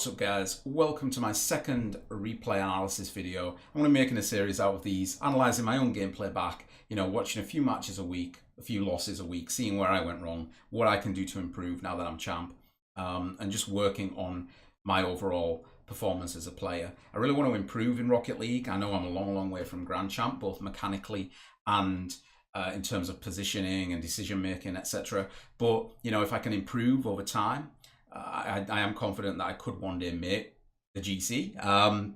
What's up guys, welcome to my second replay analysis video. I'm going to be making a series out of these, analysing my own gameplay back, watching a few matches a week, a few losses a week, seeing where I went wrong, what I can do to improve now that I'm champ, and just working on my overall performance as a player. I really want to improve in Rocket League. I know I'm a long way from Grand Champ, both mechanically and in terms of positioning and decision making, etc. But, if I can improve over time, I am confident that I could one day make the GC,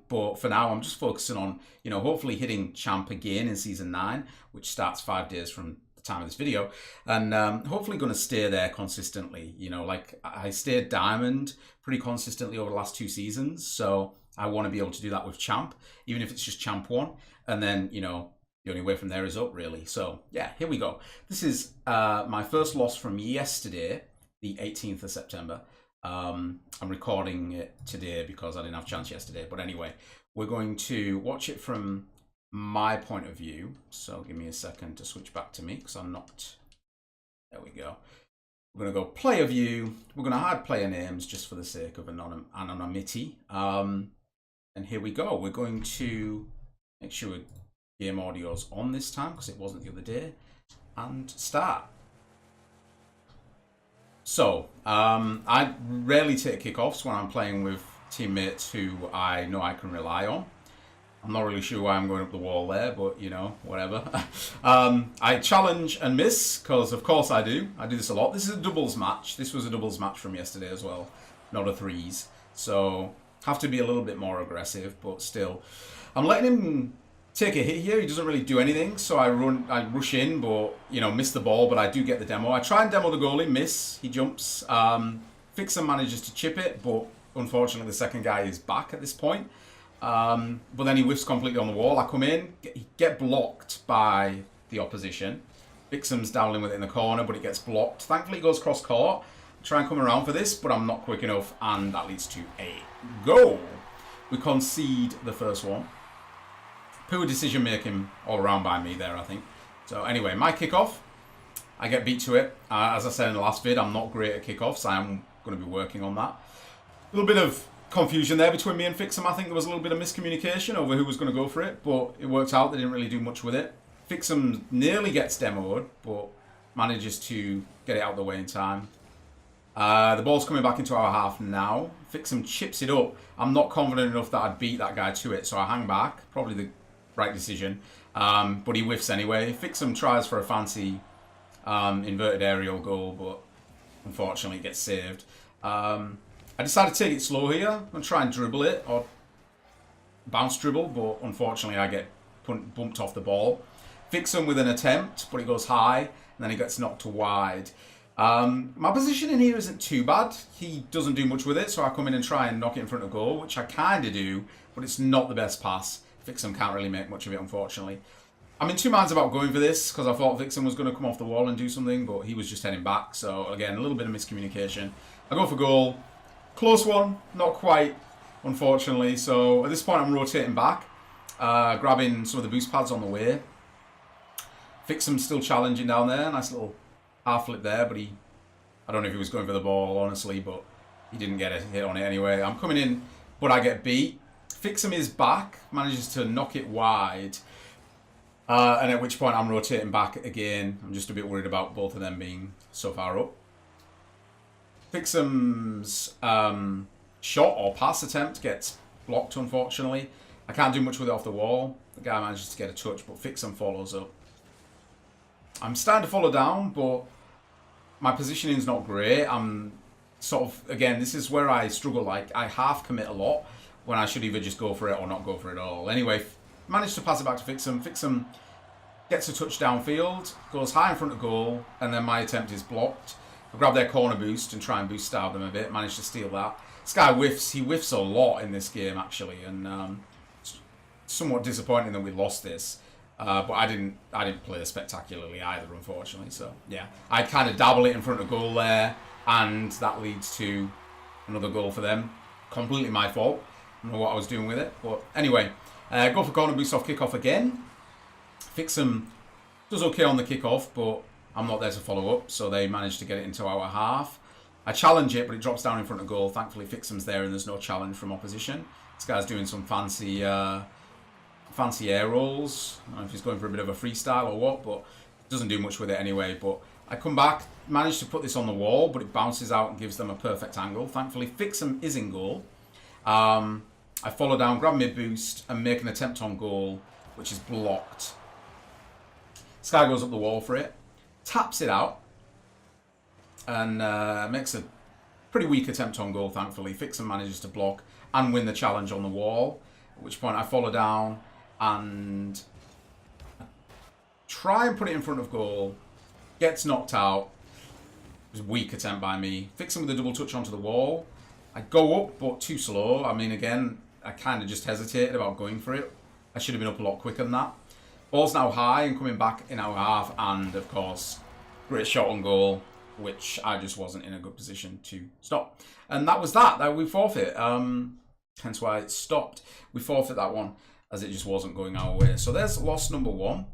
but for now I'm just focusing on, hopefully hitting champ again in season 9, which starts 5 days from the time of this video, and hopefully going to stay there consistently. Like I stayed diamond pretty consistently over the last 2 seasons, so I want to be able to do that with champ, even if it's just champ 1, and then the only way from there is up, really. So yeah, here we go. This is my first loss from yesterday, the 18th of September. I'm recording it today because I didn't have a chance yesterday, but anyway, we're going to watch it from my point of view. So give me a second to switch back to me because I'm not. There we go. We're going to go player view. We're going to hide player names just for the sake of anonymity. And here we go. We're going to make sure game audio's on this time because it wasn't the other day, and start. So, I rarely take kickoffs when I'm playing with teammates who I know I can rely on. I'm not really sure why I'm going up the wall there, but, whatever. I challenge and miss, because of course I do. I do this a lot. This is a doubles match. This was a doubles match from yesterday as well, not a threes. So, have to be a little bit more aggressive, but still. I'm letting him take a hit here. He doesn't really do anything, so I rush in, but miss the ball, but I do get the demo. I try and demo the goalie, miss. He jumps. Fixer manages to chip it, but unfortunately the second guy is back at this point. But then he whiffs completely on the wall. I come in, get blocked by the opposition. Fixum's down with it in the corner, but it gets blocked. Thankfully it goes cross court. Try and come around for this, but I'm not quick enough, and that leads to a goal. We concede the first one. Poor decision making all around by me there, I think. So anyway, my kickoff, I get beat to it. As I said in the last vid, I'm not great at kickoffs. I am going to be working on that. A little bit of confusion there between me and Fixum. I think there was a little bit of miscommunication over who was going to go for it, but it worked out. They didn't really do much with it. Fixum nearly gets demoed, but manages to get it out of the way in time. The ball's coming back into our half now. Fixum chips it up. I'm not confident enough that I'd beat that guy to it, so I hang back. Probably the right decision, but he whiffs anyway. Fixum tries for a fancy inverted aerial goal, but unfortunately it gets saved. I decided to take it slow here and try and dribble it, or bounce dribble, but unfortunately I get bumped off the ball. Fixum with an attempt, but it goes high, and then he gets knocked to wide. My position in here isn't too bad. He doesn't do much with it, so I come in and try and knock it in front of goal, which I kind of do, but it's not the best pass. Fixum can't really make much of it, unfortunately. I'm in 2 minds about going for this because I thought Fixum was going to come off the wall and do something, but he was just heading back. So again, a little bit of miscommunication. I go for goal. Close one, not quite, unfortunately. So at this point, I'm rotating back, grabbing some of the boost pads on the way. Fixum's still challenging down there. Nice little half flip there, but I don't know if he was going for the ball, honestly, but he didn't get a hit on it anyway. I'm coming in, but I get beat. Fixum is back, manages to knock it wide, and at which point I'm rotating back again. I'm just a bit worried about both of them being so far up. Fixum's shot or pass attempt gets blocked, unfortunately. I can't do much with it off the wall. The guy manages to get a touch, but Fixum follows up. I'm starting to follow down, but my positioning's not great. I'm sort of, again, this is where I struggle. Like, I half commit a lot when I should either just go for it or not go for it at all. Anyway, managed to pass it back to Fixum. Fixum gets a touch downfield, goes high in front of goal, and then my attempt is blocked. I grab their corner boost and try and boost starve them a bit. Managed to steal that. This guy whiffs. He whiffs a lot in this game, actually, and it's somewhat disappointing that we lost this. But I didn't play spectacularly either, unfortunately. So yeah, I kind of dabble it in front of goal there, and that leads to another goal for them. Completely my fault. I don't know what I was doing with it, but anyway, go for corner boost off kickoff again. Fixum does okay on the kickoff, but I'm not there to follow up, so they managed to get it into our half. I challenge it, but it drops down in front of goal. Thankfully, Fixham's there and there's no challenge from opposition. This guy's doing some fancy air rolls. I don't know if he's going for a bit of a freestyle or what, but doesn't do much with it anyway. But I come back, manage to put this on the wall, but it bounces out and gives them a perfect angle. Thankfully, Fixham is in goal. I follow down, grab mid boost, and make an attempt on goal, which is blocked. This guy goes up the wall for it, taps it out, and makes a pretty weak attempt on goal, thankfully. Fixham manages to block and win the challenge on the wall, at which point I follow down and try and put it in front of goal. Gets knocked out. It was a weak attempt by me. Fixham with a double touch onto the wall. I go up, but too slow. I mean, again, I kind of just hesitated about going for it. I should have been up a lot quicker than that. Ball's now high and coming back in our half, and of course, great shot on goal, which I just wasn't in a good position to stop. And that was that we forfeit. Hence why it stopped. We forfeit that one as it just wasn't going our way. So there's loss number 1.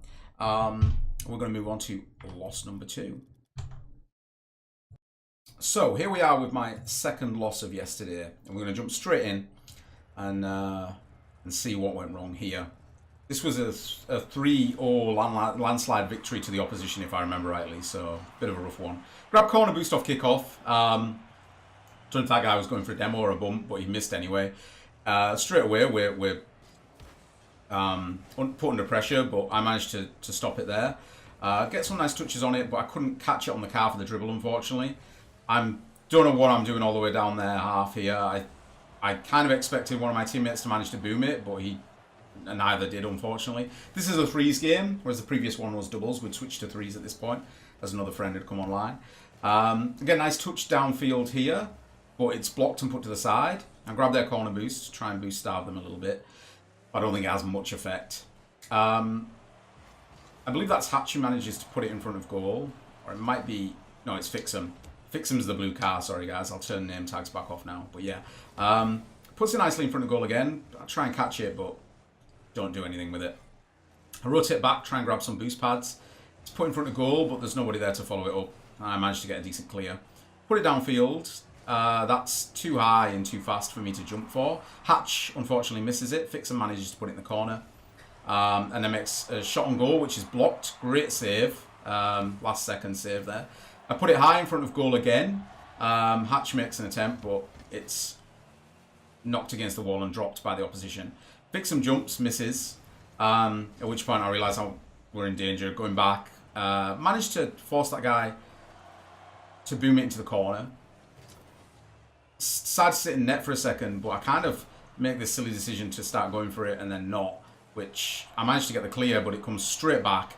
We're going to move on to loss number 2. So here we are with my second loss of yesterday, and we're going to jump straight in and see what went wrong here. This was a 3-0 landslide victory to the opposition, if I remember rightly, so a bit of a rough one. Grab corner boost off kickoff. Don't know if that guy was going for a demo or a bump, but he missed anyway. Straight away, we're put under pressure, but I managed to stop it there. Get some nice touches on it, but I couldn't catch it on the car for the dribble, unfortunately. Don't know what I'm doing all the way down there half here. I kind of expected one of my teammates to manage to boom it, but neither did, unfortunately. This is a threes game, whereas the previous one was doubles. We'd switched to threes at this point, as another friend had come online. Again, nice touch downfield here, but it's blocked and put to the side. I grab their corner boost to try and boost starve them a little bit. I don't think it has much effect. I believe that's Hatch who manages to put it in front of goal. Or it might be... No, it's Fixham. Fixham's the blue car, sorry guys. I'll turn name tags back off now. But yeah. Puts it nicely in front of goal again. I try and catch it, but don't do anything with it. I rotate back, try and grab some boost pads. It's put in front of goal, but there's nobody there to follow it up. I managed to get a decent clear. Put it downfield. That's too high and too fast for me to jump for. Hatch, unfortunately, misses it. Fixham manages to put it in the corner. And then makes a shot on goal, which is blocked. Great save. Last second save there. I put it high in front of goal again. Hatch makes an attempt, but it's knocked against the wall and dropped by the opposition. Fixham jumps, misses. At which point I realise we're in danger. Going back. Managed to force that guy to boom it into the corner. Decided to sit in net for a second, but I kind of make this silly decision to start going for it and then not. Which I managed to get the clear, but it comes straight back.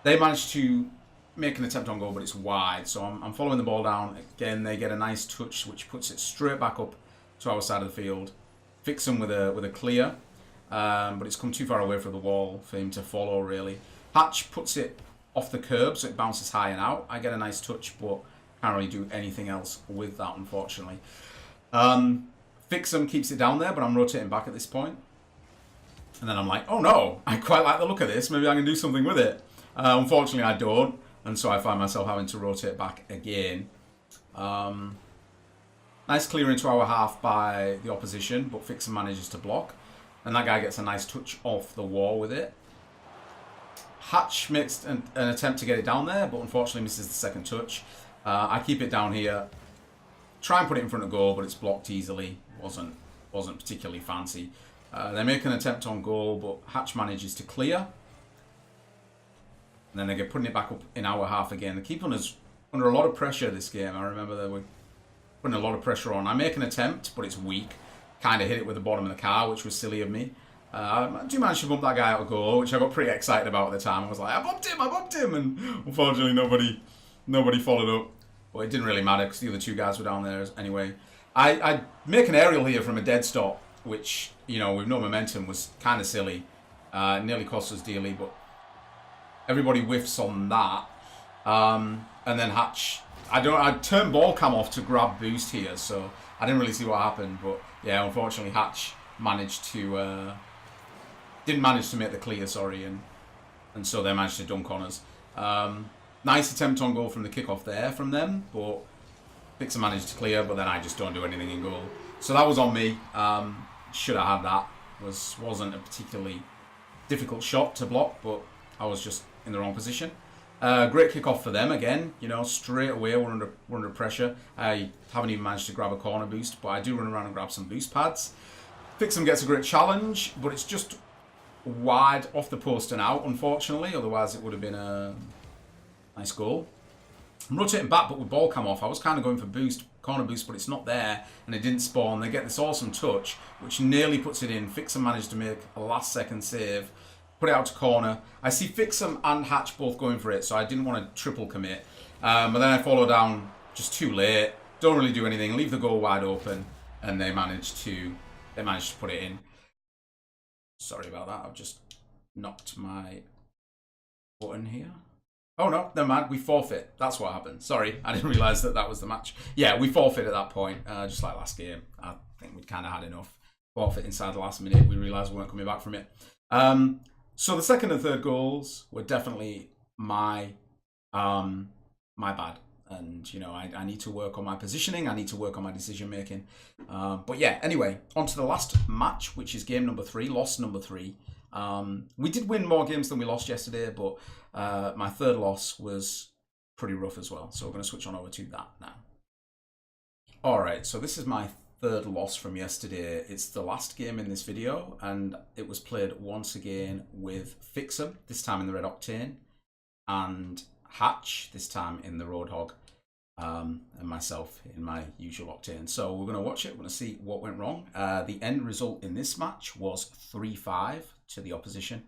They managed to make an attempt on goal, but it's wide. So I'm following the ball down. Again, they get a nice touch, which puts it straight back up to our side of the field. Fixham with a clear, but it's come too far away from the wall for him to follow, really. Hatch puts it off the curb, so it bounces high and out. I get a nice touch, but can't really do anything else with that, unfortunately. Fixham keeps it down there, but I'm rotating back at this point. And then I'm like, oh no, I quite like the look of this. Maybe I can do something with it. Unfortunately, I don't. And so I find myself having to rotate back again. Nice clear into our half by the opposition, but Fixham manages to block. And that guy gets a nice touch off the wall with it. Hatch makes an attempt to get it down there, but unfortunately misses the second touch. I keep it down here. Try and put it in front of goal, but it's blocked easily. Wasn't particularly fancy. They make an attempt on goal, but Hatch manages to clear. And then they get putting it back up in our half again. They keep us under a lot of pressure this game. I remember they were putting a lot of pressure on. I make an attempt, but it's weak. Kind of hit it with the bottom of the car, which was silly of me. I do manage to bump that guy out of goal, which I got pretty excited about at the time. I was like, I bumped him! And unfortunately, nobody followed up. But it didn't really matter because the other two guys were down there anyway. I make an aerial here from a dead stop, which, you know, with no momentum was kind of silly. Nearly cost us dearly, but everybody whiffs on that. And then Hatch, I turned ball cam off to grab boost here, so I didn't really see what happened. But yeah, unfortunately, Hatch managed to didn't manage to make the clear, sorry, and so they managed to dunk on us. Nice attempt on goal from the kickoff there from them, but Fixer managed to clear, but then I just don't do anything in goal. So that was on me. Should have had that. Wasn't a particularly difficult shot to block, but I was just in the wrong position. Great kickoff for them again. You know, straight away we're under pressure. I haven't even managed to grab a corner boost, but I do run around and grab some boost pads. Fixham gets a great challenge, but it's just wide off the post and out, unfortunately. Otherwise, it would have been a nice goal. I'm rotating back, but with ball cam off, I was kind of going for corner boost, but it's not there, and it didn't spawn. They get this awesome touch, which nearly puts it in. Fixham managed to make a last-second save, put it out to corner. I see Fixham and Hatch both going for it, so I didn't want to triple commit. But then I follow down just too late. Don't really do anything. Leave the goal wide open, and they managed to put it in. Sorry about that. I've just knocked my button here. Oh no, never mind. We forfeit. That's what happened. Sorry, I didn't realise that was the match. Yeah, we forfeit at that point, just like last game. I think we'd kind of had enough. Forfeit inside the last minute. We realised we weren't coming back from it. So the second and third goals were definitely my bad. And, you know, I need to work on my positioning. I need to work on my decision making. But yeah, anyway, on to the last match, which is game number 3, loss number 3. We did win more games than we lost yesterday, but my third loss was pretty rough as well. So we're going to switch on over to that now. All right, so this is my third loss from yesterday. It's the last game in this video, and it was played once again with Fixham, this time in the Red Octane, and Hatch, this time in the Roadhog, and myself in my usual Octane. So we're going to watch it. We're going to see what went wrong. The end result in this match was 3-5 to the opposition.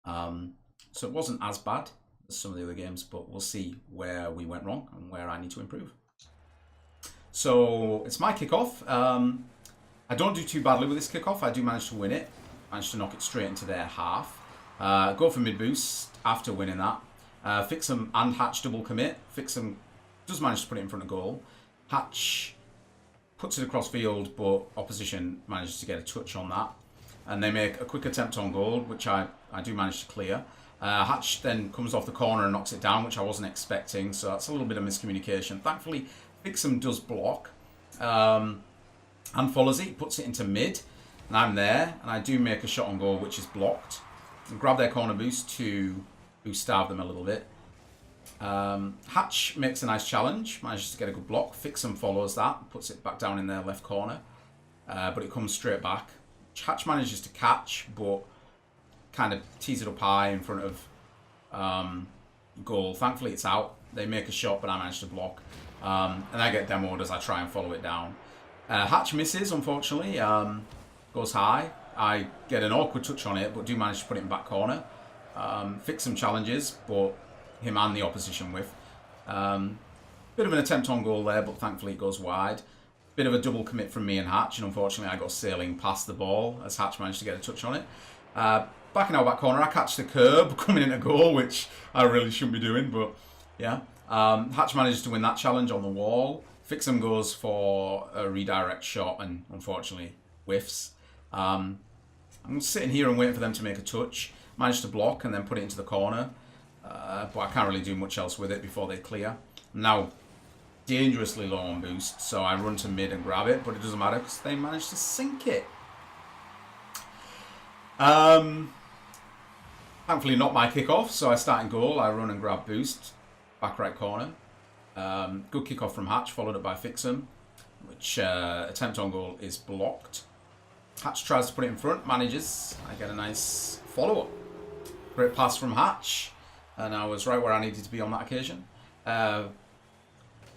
So it wasn't as bad as some of the other games, but we'll see where we went wrong and where I need to improve. So it's my kickoff. I don't do too badly with this kickoff. I do manage to win it. Manage to knock it straight into their half. Go for mid boost after winning that. Fixham and Hatch double commit. Fixham does manage to put it in front of goal. Hatch puts it across field, but opposition manages to get a touch on that. And they make a quick attempt on goal, which I do manage to clear. Hatch then comes off the corner and knocks it down, which I wasn't expecting. So that's a little bit of miscommunication. Thankfully, Fixham does block and follows it, puts it into mid. And I'm there, and I do make a shot on goal, which is blocked. And grab their corner boost to starve them a little bit. Hatch makes a nice challenge, manages to get a good block. Fixham follows that, puts it back down in their left corner, but it comes straight back. Hatch manages to catch, but kind of tees it up high in front of goal. Thankfully, it's out. They make a shot, but I manage to block, and I get demoed as I try and follow it down. Hatch misses, unfortunately. Goes high. I get an awkward touch on it, but do manage to put it in back corner. Fixham challenges, but him and the opposition with. Bit of an attempt on goal there, but thankfully it goes wide. Bit of a double commit from me and Hatch, and unfortunately I got sailing past the ball as Hatch managed to get a touch on it. Back in our back corner, I catch the curb coming into goal, which I really shouldn't be doing, but yeah. Hatch manages to win that challenge on the wall. Fixham goes for a redirect shot and unfortunately whiffs. I'm sitting here and waiting for them to make a touch. Managed to block and then put it into the corner, but I can't really do much else with it before they clear. I'm now dangerously low on boost, so I run to mid and grab it, but it doesn't matter because they managed to sink it. Thankfully not my kickoff, so I start in goal. I run and grab boost, back right corner. Good kickoff from Hatch, followed up by Fixham, which attempt on goal is blocked. Hatch tries to put it in front, manages. I get a nice follow-up. Great pass from Hatch, and I was right where I needed to be on that occasion.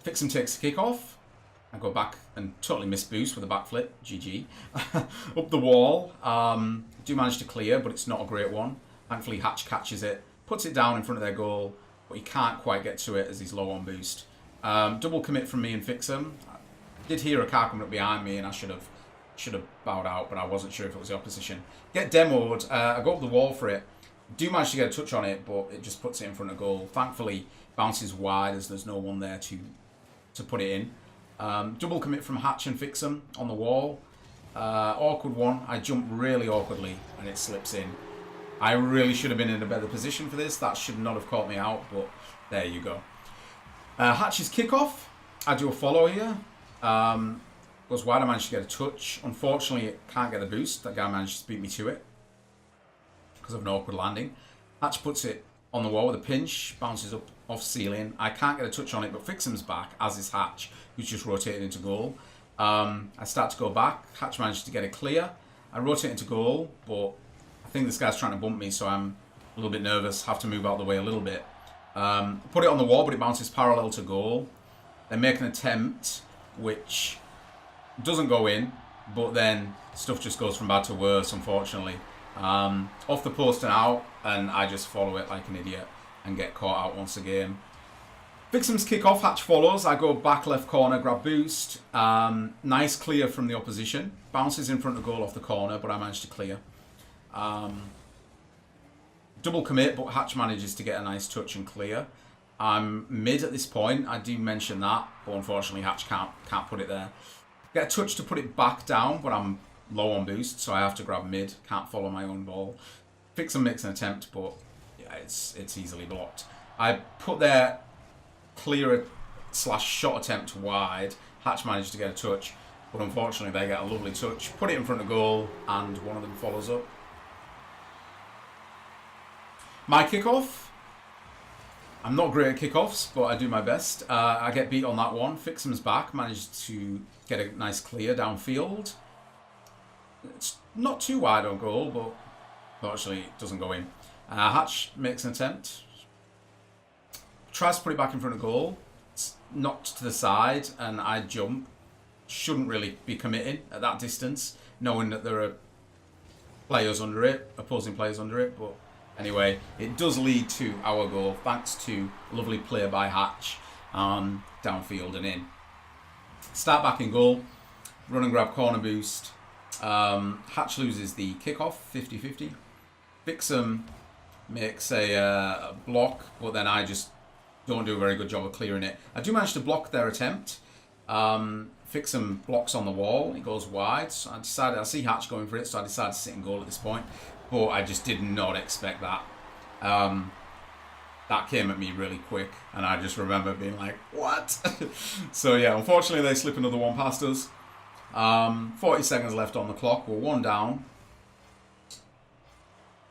Fixham takes the kickoff. I go back and totally miss boost with a backflip. GG. Up the wall. Do manage to clear, but it's not a great one. Thankfully, Hatch catches it, puts it down in front of their goal, but he can't quite get to it as he's low on boost. Double commit from me and Fixham. I did hear a car coming up behind me, and I should have bowed out, but I wasn't sure if it was the opposition. Get demoed. I go up the wall for it. Do manage to get a touch on it, but it just puts it in front of goal. Thankfully, bounces wide as there's no one there to put it in. Double commit from Hatch and Fixham on the wall. Awkward one. I jump really awkwardly, and it slips in. I really should have been in a better position for this. That should not have caught me out, but there you go. Hatch's kickoff. I do a follow here. Goes wide, I managed to get a touch. Unfortunately, it can't get the boost. That guy managed to beat me to it because of an awkward landing. Hatch puts it on the wall with a pinch, bounces up off ceiling. I can't get a touch on it, but Fixham's back, as is Hatch, who's just rotated into goal. I start to go back. Hatch managed to get it clear. I rotate into goal, but I think this guy's trying to bump me, so I'm a little bit nervous. Have to move out of the way a little bit. Put it on the wall, but it bounces parallel to goal. They make an attempt, which doesn't go in, but then stuff just goes from bad to worse, unfortunately. Off the post and out, and I just follow it like an idiot and get caught out once again. Fixham's kick off, Hatch follows. I go back left corner, grab boost. Nice clear from the opposition. Bounces in front of goal off the corner, but I managed to clear. Double commit, but Hatch manages to get a nice touch and clear. I'm mid at this point. I do mention that, but unfortunately Hatch can't put it there. Get a touch to put it back down, but I'm low on boost, so I have to grab mid. Can't follow my own ball. Fixham makes an attempt, but yeah, it's easily blocked. I put their clear / shot attempt wide. Hatch managed to get a touch, but unfortunately they get a lovely touch. Put it in front of goal, and one of them follows up. My kickoff. I'm not great at kickoffs, but I do my best. I get beat on that one. Fixham's back, managed to get a nice clear downfield. It's not too wide on goal, but unfortunately it doesn't go in. Hatch makes an attempt. Tries to put it back in front of goal. It's knocked to the side, and I jump. Shouldn't really be committing at that distance, knowing that there are players under it, opposing players under it, but anyway, it does lead to our goal, thanks to a lovely play by Hatch, downfield and in. Start back in goal, run and grab corner boost. Hatch loses the kickoff, 50-50. Fixham makes a block, but then I just don't do a very good job of clearing it. I do manage to block their attempt. Fixham blocks on the wall, it goes wide. So I see Hatch going for it, so I decided to sit in goal at this point. But I just did not expect that. That came at me really quick, and I just remember being like, what? So yeah, unfortunately they slip another one past us. 40 seconds left on the clock, we're one down.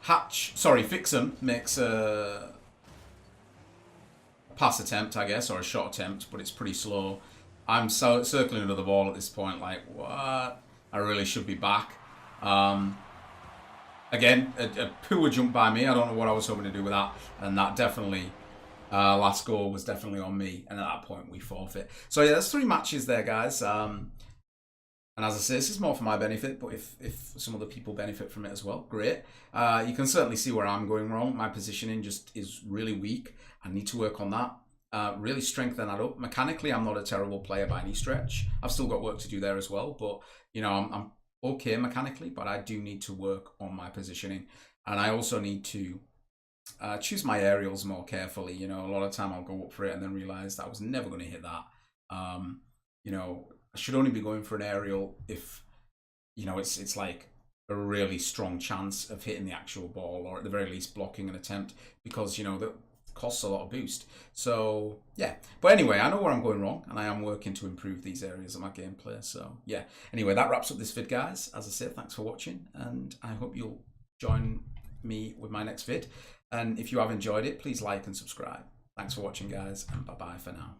Fixham makes a pass attempt, I guess, or a shot attempt, but it's pretty slow. I'm circling another ball at this point, like, what? I really should be back. Again, a poor jump by me. I don't know what I was hoping to do with that. And that definitely, last goal was definitely on me. And at that point, we forfeit. So yeah, there's 3 matches there, guys. And as I say, this is more for my benefit. But if some other people benefit from it as well, great. You can certainly see where I'm going wrong. My positioning just is really weak. I need to work on that. Really strengthen that up. Mechanically, I'm not a terrible player by any stretch. I've still got work to do there as well. But, you know, I'm okay mechanically, but I do need to work on my positioning, and I also need to choose my aerials more carefully. You know, a lot of time I'll go up for it and then realize that I was never going to hit that. You know, I should only be going for an aerial if, you know, it's like a really strong chance of hitting the actual ball, or at the very least blocking an attempt, because, you know, that costs a lot of boost. So yeah, but anyway, I know where I'm going wrong, and I am working to improve these areas of my gameplay. So yeah, anyway, that wraps up this vid, guys. As I said, thanks for watching, and I hope you'll join me with my next vid. And if you have enjoyed it, please like and subscribe. Thanks for watching, guys, and bye bye for now.